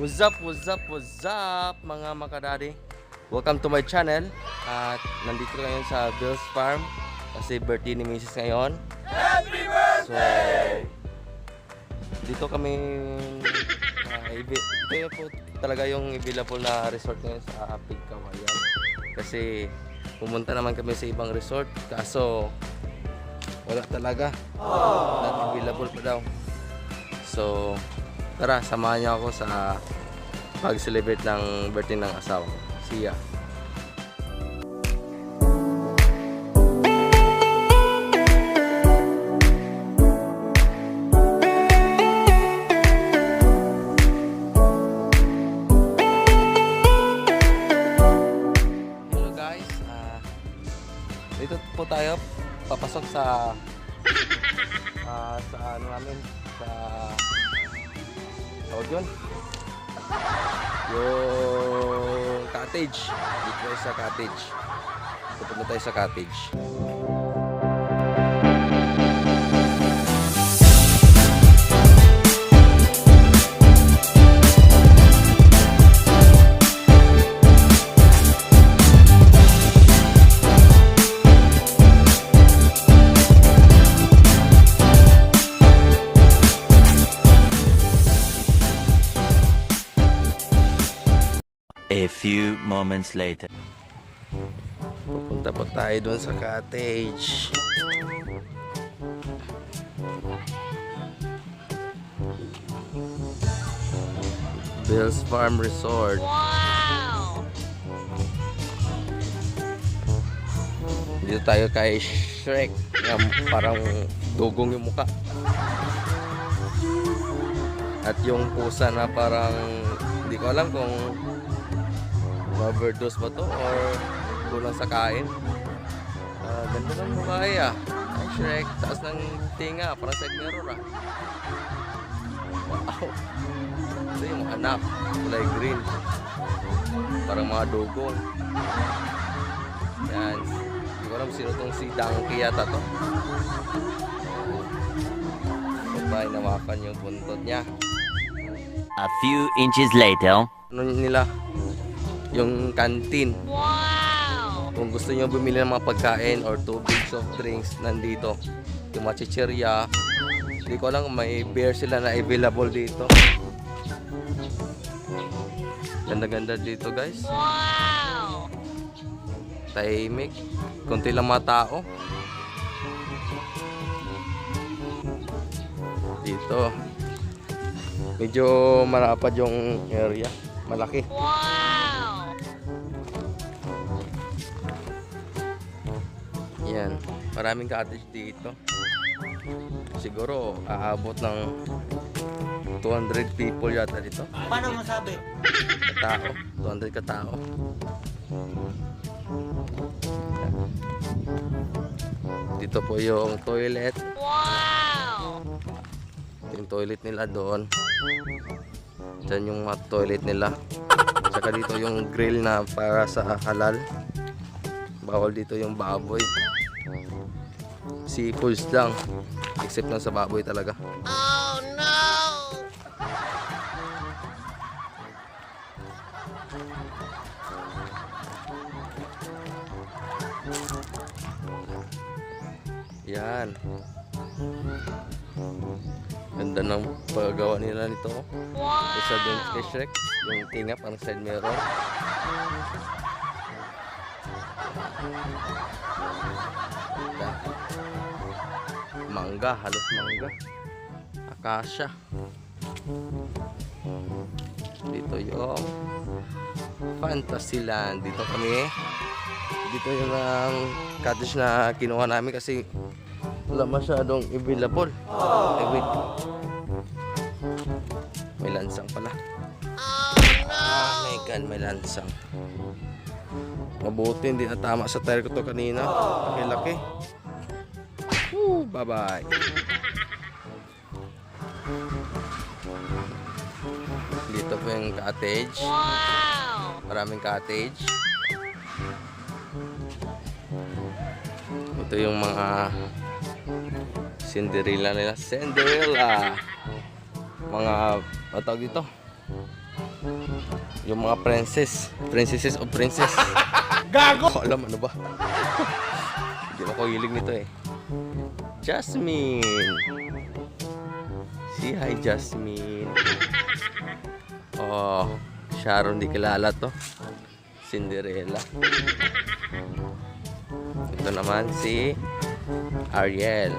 What's up mga makadari? Welcome to my channel. At nandito ngayon sa Bill's Farm kasi birthday ni Mrs. ngayon. Happy birthday! So, dito kami ito po talaga yung available na resort ngayon sa Pigkawayan. Kasi pumunta naman kami sa ibang resort kaso wala talaga. Not available pa daw. So, tara, samahan niyo ako sa pag-celebrate ng birthday ng asawa. See ya! Hello guys, dito po tayo papasok sa ano namin, sa tawag yun, yung cottage. Dito tayo sa cottage. Pupunta tayo sa cottage. A few moments later. Pupunta po tayo doon sa cottage. Bill's Farm Resort. Wow! Dito tayo kay Shrek na parang dugong yung muka. At yung pusa na parang hindi ko alam kung overdose ba to or kulang sa kain. Ganda ng babae ah. Ay Shrek, taas ng tinga, parang side mirror ah. Wow. Ito yung anak, kulay green. Parang mga dugong. Yan. Hindi ko alam sino tong si Donkey yata to. Babae, nawakan yung buntot niya. A few inches later. Ano nila? Yung canteen. Wow! Kung gusto niyo bumili ng mga pagkain or tubig, soft drinks, nandito. Yung mga chichirya. Hindi ko alam kung may beer sila na available dito. Ganda-ganda dito guys. Wow! Tahimik. Kunti lang mga tao. Dito. Medyo malapad yung area. Malaki. Wow! Yan. Maraming cottage dito. Siguro aabot ng 200 people yata dito. Paano masabi? Katao. 200 katao. Dito po yung toilet. Wow! Yung toilet nila doon. Diyan yung mga toilet nila. Saka dito yung grill na para sa halal. Bawal dito yung baboy. Seafoods lang. Except lang sa baboy talaga. Oh no! Yan. Ganda ng paggawa nila nito. Isa doon kay Shrek. Yung tinga parang side mirror. Mangga, halos mangga. Akasya. Dito yung Fantasyland. Dito kami. Dito yung cottage na kinuha namin kasi wala masyadong available. Eh, wait. May lansang pala. Ah, my God, may lansang. Mabuti hindi natama sa tire ko to kanina. Laki-laki. Bye-bye. Dito po yung cottage. Wow! Maraming cottage. Ito yung mga Cinderella nila. Cinderella! Mga, tawag dito, Yung mga princesses of princess. Gago! Alam ano ba? Hindi ako hilig nito eh. Jasmine. Si hi Jasmine. Oh, Sharon di kilala to. Cinderella. Ito naman si Ariel.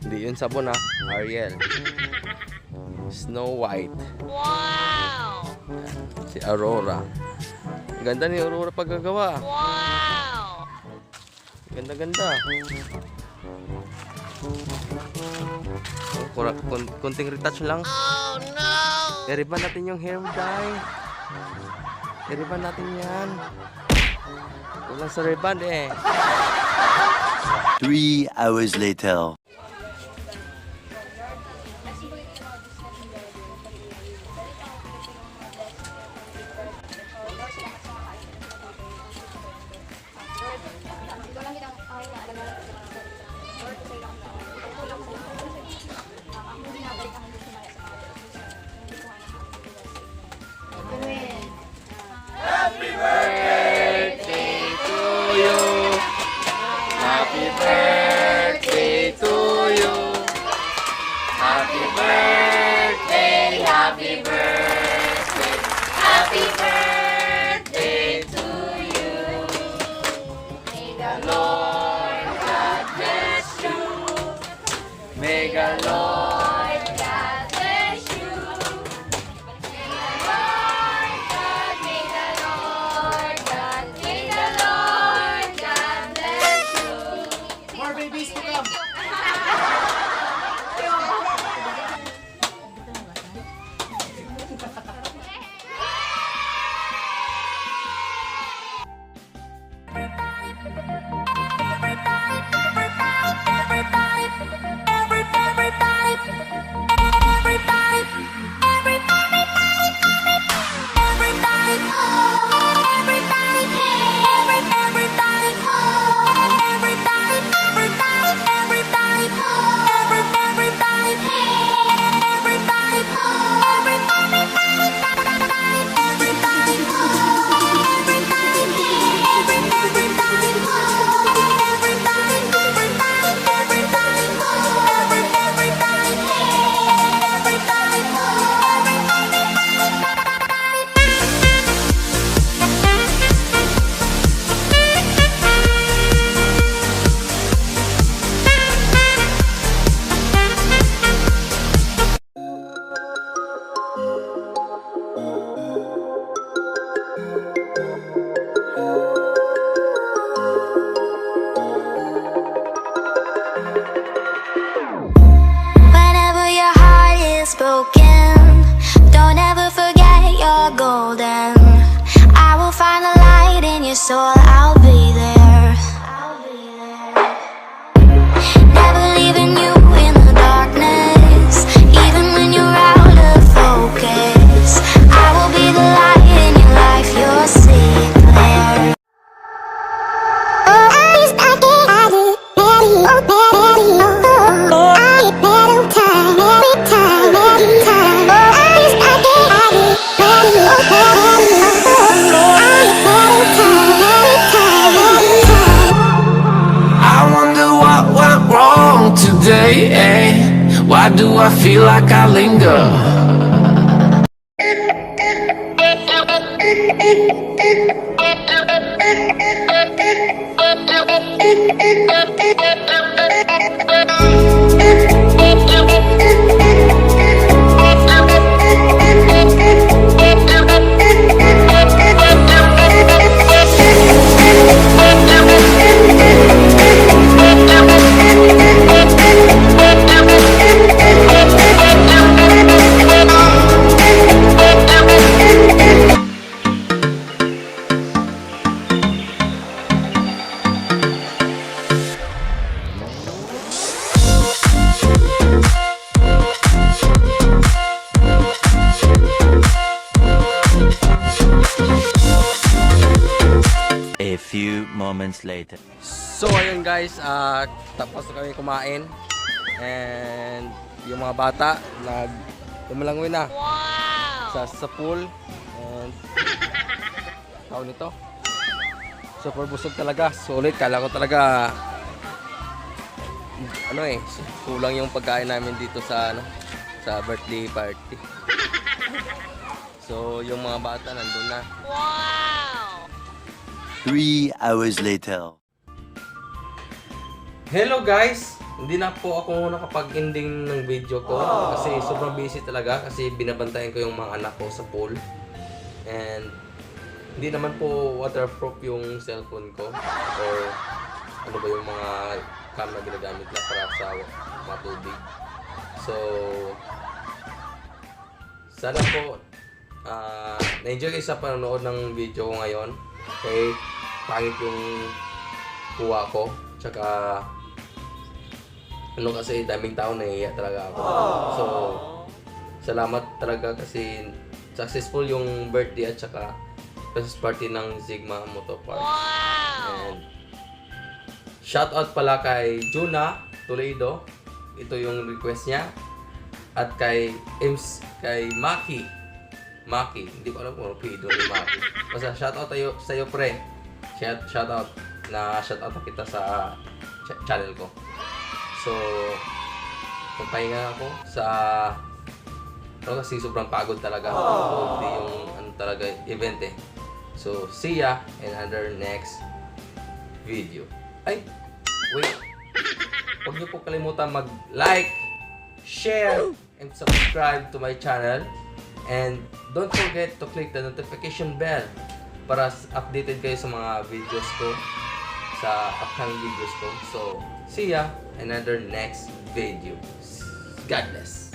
Hindi yun sabon ha. Ariel. Snow White. Wow! Si Aurora. Ang ganda ni Aurora paggagawa. Wow! Ganda-ganda. Kunting retouch lang. Oh no! I-ribbon natin yung hair dye. I-ribbon natin yan. Kulang sa ribbon eh. 3 hours later. Happy birthday to you. Happy birthday, happy birthday, happy birthday to you. May the Lord God bless you. May the Lord God bless you. May the Lord God, may the Lord God, may the Lord God bless you. More babies to come. Whenever your heart is broken, don't ever forget you're golden. I will find the light in your soul, I'll be there. Never leaving you in the darkness, even when you're out of focus. I will be the light in your life, you'll see it clear. I wonder what went wrong today, eh? Why do I feel like I linger? A few moments later. So ayun guys, tapos na kami kumain. And yung mga bata, lumalangoy na. Wow! sa pool. And tao nito. Super busog talaga. Solid. Kala ko talaga kulang yung pagkain namin dito sa sa birthday party. So yung mga bata nandun na. Wow! 3 hours later. Hello guys! Hindi na po ako nakapag-ending ng video ko kasi sobrang busy talaga kasi binabantayan ko yung mga anak ko sa pool. And hindi naman po waterproof yung cellphone ko or ano ba yung mga camera ginagamit na para sa matubig. So sana po na-enjoy kayo sa panonood ng video ko ngayon. Okay, pangit yung kuha ko. Tsaka kasi daming tao, nahihiya talaga ako. So salamat talaga kasi successful yung birthday at tsaka Christmas party ng Sigma Moto Park. And shoutout pala kay Juna Toledo. Ito yung request niya. At kay Maki. Hindi ko alam kung ano pido ni Maki. Basta shoutout sa'yo pre. Shoutout kita sa channel ko. So, papahinga ako sa kasi sobrang pagod talaga. So, hindi yung talaga event eh. So, see ya in another next video. Ay, wait. Huwag niyo po kalimutan mag-like, share, and subscribe to my channel. And don't forget to click the notification bell para updated kayo sa mga videos ko, sa upcoming videos ko. So, see ya in another next video. God bless.